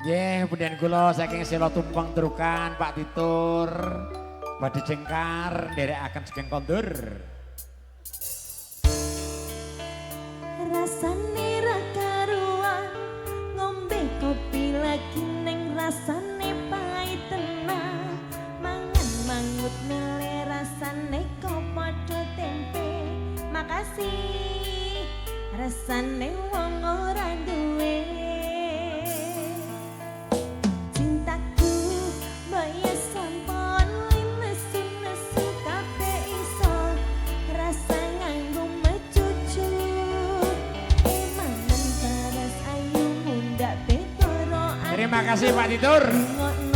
Nggih, punden kula saking Sela Tumpeng Trukan Pak Titur badhe jengkar nderekaken saking kondur. Rasane ra karuan ngombe kopi lagi neng rasane pahit tenan mangan mangut mele rasane kok padha tempe makasih rasane wong ora duwe cintaku mbaya sampun nesu-nesu kabeh iso rasa nganggo mecucu emanen paras ayu mundak betoro Terima kasih Pak Titur.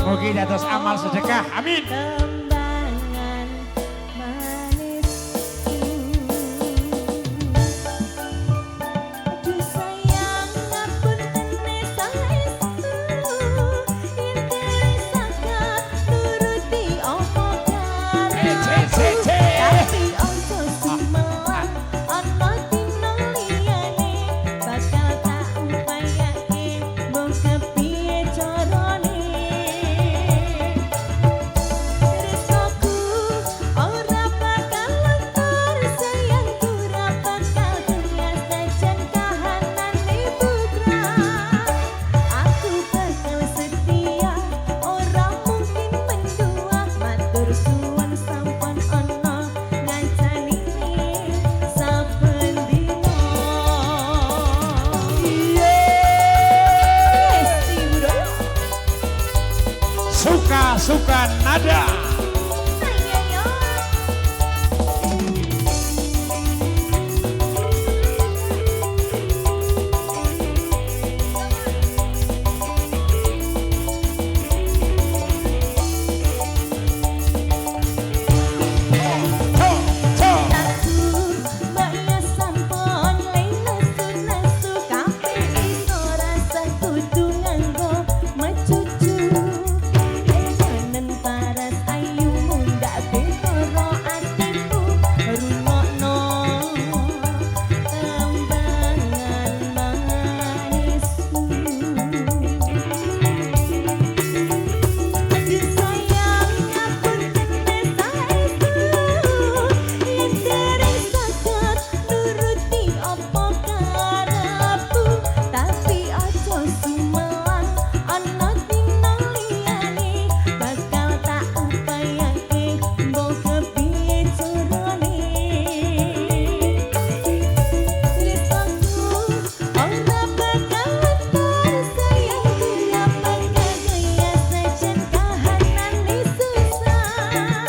Mugi dados amal sedekah. Amin. Kembangan manisku aduh sayang ngapunten saestu yen sakat nuruti apa karepku tapi ojo sumelang ana dina liyane bakal tak upayake mbok kepiye carane resaku ora bakal luntur sayangku ora bakal kenyas sajan kahanane putra aku bakal setia ora mungkin mendua matur suwun sampun ana ngancanine saben dina Esti Bro Suka-suka nada. ayo yo Ho, ho. Aku mbaya sampun nesu-nesu kabeh iso rasa kudu nganggo mecucu emanen paras ayu mundak betoro atiku rungokno kembangan manisku aduh sayang ngapunten saestu yen dereng saged nuruti apa karepku tapi aja sumelang ana dina liyane bakal tak upayake mbok kepiye carane resaku ora bakal luntur sayangku ora bakal kenyas sajan kahanane susah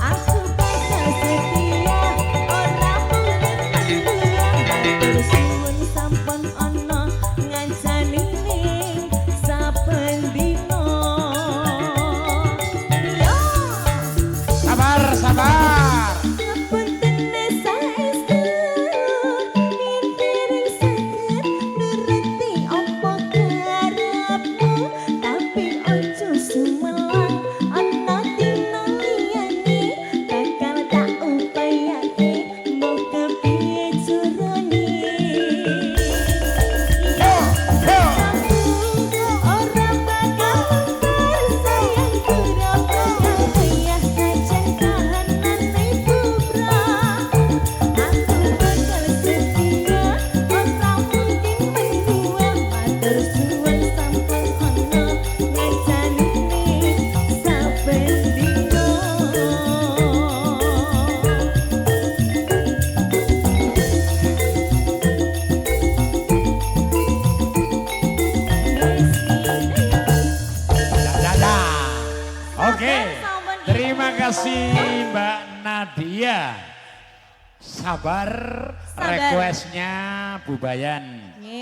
aku bakal setia ora mungkin mendua matur suwun sampun ana ngancanine saben dina yo Sabar, sabar. ngapunten saestu yen dereng saged nuruti apa karepmu tapi ojo sumelang ana dina liyane bakal tak upayake mbok kepiye carane Ho, ho. ora bakal luntur sayangku ora bakal kenyas sajan kahanane putra aku bakal setia ora mungkin mendua matur suwun sampun ana ngancanine saben dina Dada. Oke. Terima kasih Mbak Nadia. Sabar, Sabar. requestnya Bu Bayan.